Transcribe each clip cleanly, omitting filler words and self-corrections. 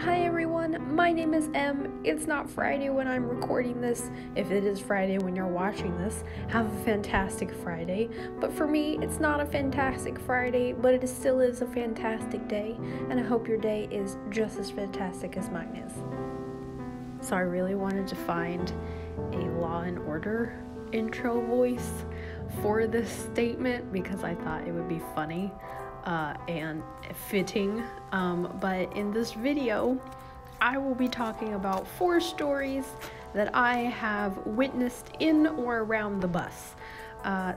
Hi everyone, my name is Em. It's not Friday when I'm recording this. If it is Friday when you're watching this, have a fantastic Friday. But for me, it's not a fantastic Friday, but it still is a fantastic day. And I hope your day is just as fantastic as mine is. So I really wanted to find a Law and Order intro voice for this statement because I thought it would be funny. And fitting, but in this video I will be talking about 4 stories that I have witnessed in or around the bus.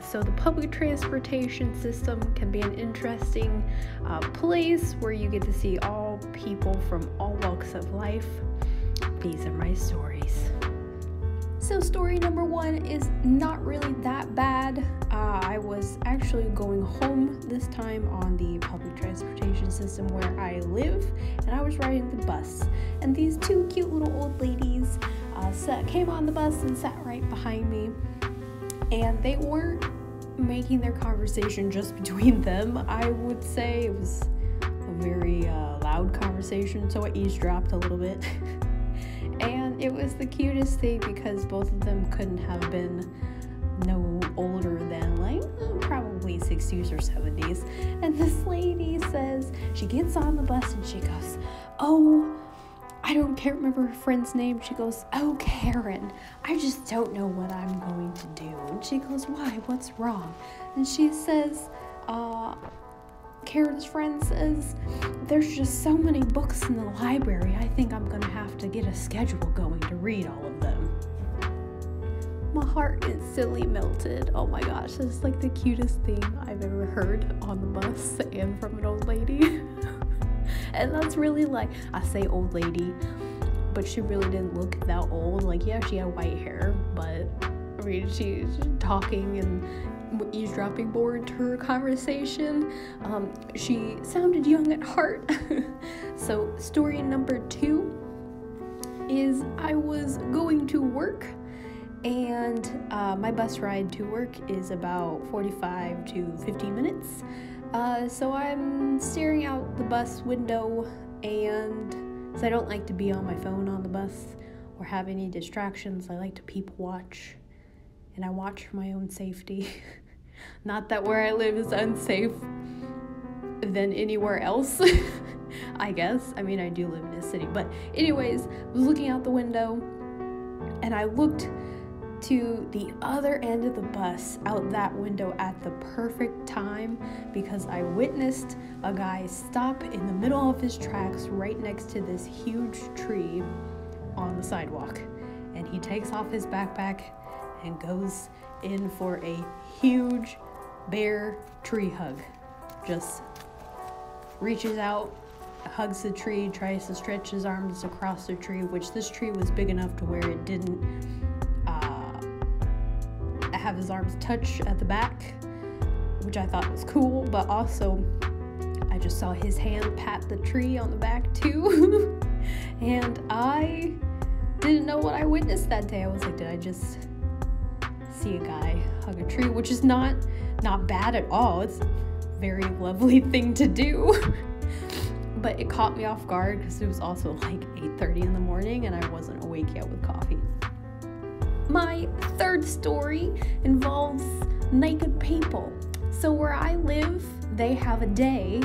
So the public transportation system can be an interesting place where you get to see all people from all walks of life. These are my stories. So story number 1 is not really that bad. I was actually going home this time on the public transportation system where I live, and I was riding the bus. And these 2 cute little old ladies came on the bus and sat right behind me. And they weren't making their conversation just between them. I would say it was a very loud conversation, so I eavesdropped a little bit. And it was the cutest thing because both of them couldn't have been no older than like probably 60s or 70s. And this lady says, she gets on the bus and she goes, "Oh, can't remember her friend's name." She goes, "Oh, Karen, I just don't know what I'm going to do." And she goes, "Why? What's wrong?" And she says, Karen's friend says, "There's just so many books in the library. I think I'm gonna have to get a schedule going to read all of them." My heart instantly melted. Oh my gosh, this is like the cutest thing I've ever heard on the bus and from an old lady. And that's really like, I say old lady, but she really didn't look that old. Like, yeah, she had white hair, but I mean, she's talking and eavesdropping more into her conversation. She sounded young at heart. So story number 2 is I was going to work, and my bus ride to work is about 45 to 50 minutes. So I'm staring out the bus window, and so I don't like to be on my phone on the bus or have any distractions. I like to people watch. And I watch for my own safety. Not that where I live is unsafe than anywhere else, I guess. I mean, I do live in a city. But anyways, I was looking out the window, and I looked to the other end of the bus out that window at the perfect time because I witnessed a guy stop in the middle of his tracks right next to this huge tree on the sidewalk. And he takes off his backpack and goes in for a huge bear tree hug. Just reaches out, hugs the tree, tries to stretch his arms across the tree, which this tree was big enough to where it didn't have his arms touch at the back, which I thought was cool, but also I just saw his hand pat the tree on the back too. And I didn't know what I witnessed that day. I was like, did I just see a guy hug a tree? Which is not bad at all. It's a very lovely thing to do. But it caught me off guard because it was also like 8:30 in the morning and I wasn't awake yet with coffee. My 3rd story involves naked people. So where I live, they have a day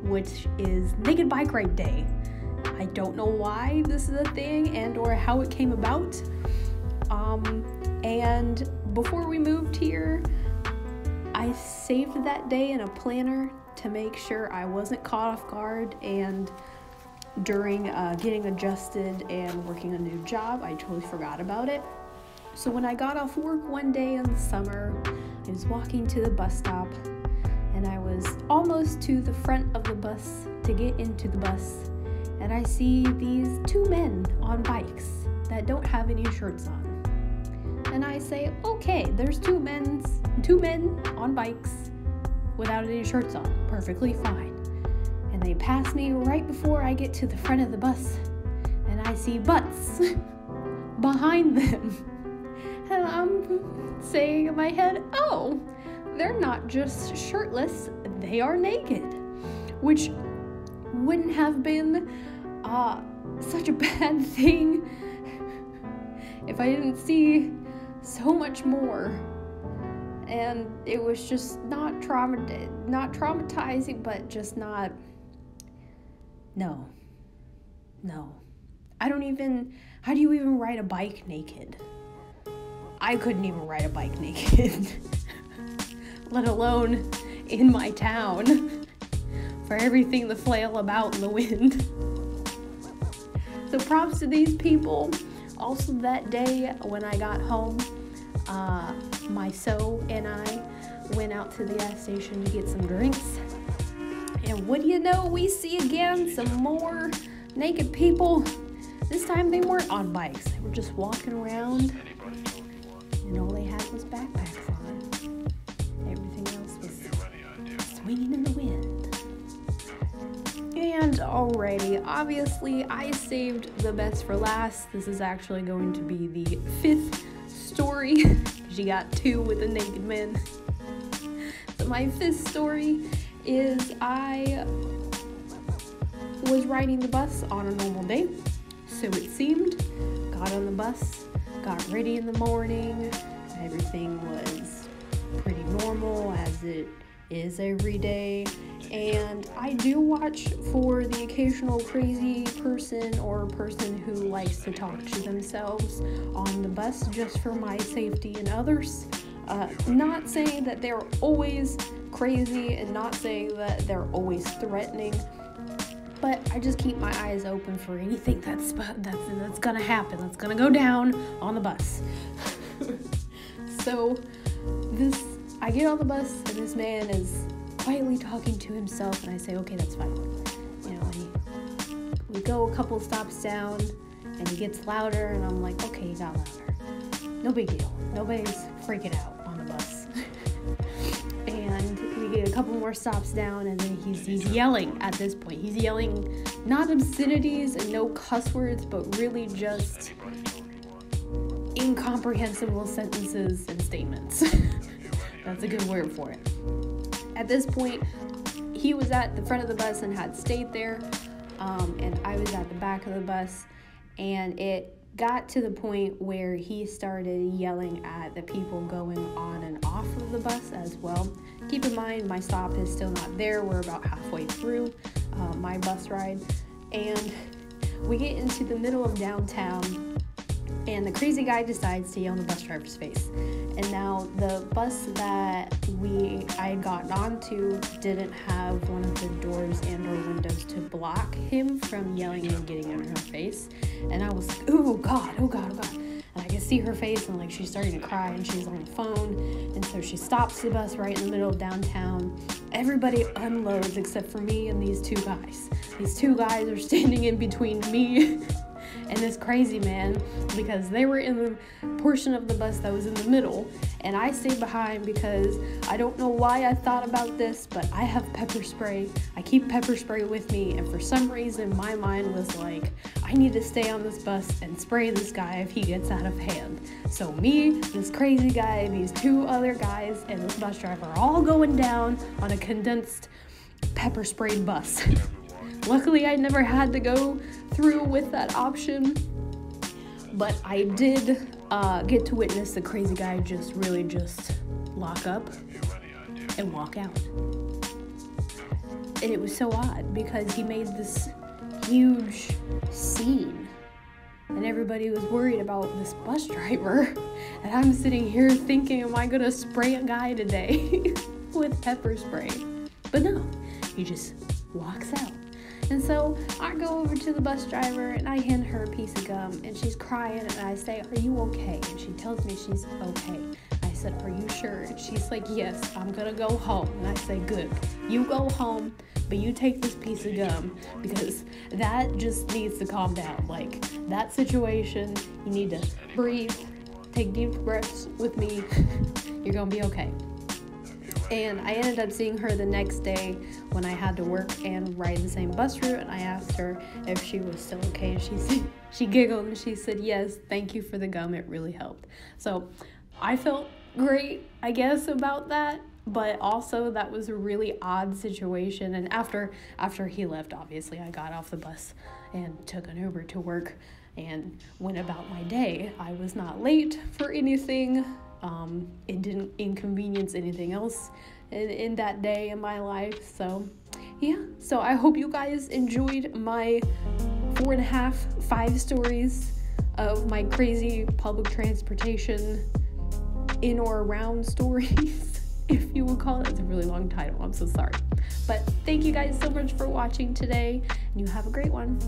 which is Naked Bike Ride Day. I don't know why this is a thing and or how it came about. And before we moved here, I saved that day in a planner to make sure I wasn't caught off guard, and during getting adjusted and working a new job, I totally forgot about it. So when I got off work one day in the summer, I was walking to the bus stop, and I was almost to the front of the bus to get into the bus, and I see these 2 men on bikes that don't have any shirts on. And I say, okay, there's two men on bikes without any shirts on. Perfectly fine. And they pass me right before I get to the front of the bus. And I see butts behind them. And I'm saying in my head, oh, they're not just shirtless, they are naked. Which wouldn't have been such a bad thing if I didn't see so much more. And it was just not traumatizing, but just not, no. How do you even ride a bike naked? I couldn't even ride a bike naked, let alone in my town, for everything to flail about in the wind. So props to these people. Also that day when I got home, my so and I went out to the gas station to get some drinks. And what do you know, we see again some more naked people. This time they weren't on bikes. They were just walking around. And all they had was backpacks on. Everything else was swinging in the wind. And alrighty, obviously I saved the best for last. This is actually going to be the 5th story. She got 2 with the naked men. So my 5th story is I was riding the bus on a normal day. So it seemed. Got on the bus, got ready in the morning. Everything was pretty normal as it is every day. And I do watch for the occasional crazy person or person who likes to talk to themselves on the bus just for my safety and others. Not saying that they're always crazy and not saying that they're always threatening, but I just keep my eyes open for anything that's gonna happen, that's gonna go down on the bus. So I get on the bus and this man is quietly talking to himself, and I say, okay, that's fine. You know, we go a couple stops down and he gets louder, and I'm like, okay, he got louder. No big deal. Nobody's freaking out on the bus. And we get a couple more stops down, and then he's yelling at this point. He's yelling not obscenities and no cuss words, but really just incomprehensible sentences and statements. That's a good word for it. At this point, he was at the front of the bus and had stayed there, and I was at the back of the bus, and it got to the point where he started yelling at the people going on and off of the bus as well. Keep in mind, my stop is still not there. We're about halfway through my bus ride, and we get into the middle of downtown, and the crazy guy decides to yell in the bus driver's face. And now the bus that I had gotten onto didn't have one of the doors and or windows to block him from yelling and getting in her face. And I was like, oh God. And I could see her face, and like she's starting to cry, and she's on the phone. And so she stops the bus right in the middle of downtown. Everybody unloads except for me and these 2 guys. These 2 guys are standing in between me and this crazy man, because they were in the portion of the bus that was in the middle, and I stayed behind because I don't know why I thought about this, but I have pepper spray. I keep pepper spray with me, and for some reason my mind was like, I need to stay on this bus and spray this guy if he gets out of hand. So me, this crazy guy, these 2 other guys, and this bus driver are all going down on a condensed pepper sprayed bus. Luckily, I never had to go through with that option, but I did get to witness the crazy guy just lock up and walk out. And it was so odd because he made this huge scene, and everybody was worried about this bus driver, and I'm sitting here thinking, am I gonna spray a guy today with pepper spray? But no, he just walks out. And so I go over to the bus driver and I hand her a piece of gum, and she's crying, and I say, are you okay? And she tells me she's okay. I said, are you sure? And she's like, yes, I'm gonna go home. And I say, good, you go home, but you take this piece of gum, because that just needs to calm down. Like, that situation, you need to breathe, take deep breaths with me. You're gonna be okay. And I ended up seeing her the next day when I had to work and ride the same bus route, and I asked her if she was still okay, and she giggled and she said, yes, thank you for the gum, it really helped. So I felt great, I guess, about that. but also that was a really odd situation. And after he left, obviously I got off the bus and took an Uber to work and went about my day. I was not late for anything. It didn't inconvenience anything else in that day in my life. So yeah, so I hope you guys enjoyed my 4.5, 5 stories of my crazy public transportation in or around stories, if you would call it. It's a really long title, I'm so sorry. But thank you guys so much for watching today, and you have a great one.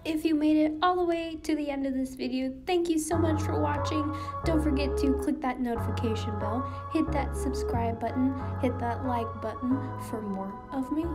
If you made it all the way to the end of this video, thank you so much for watching. Don't forget to click that notification bell, hit that subscribe button, hit that like button for more of me.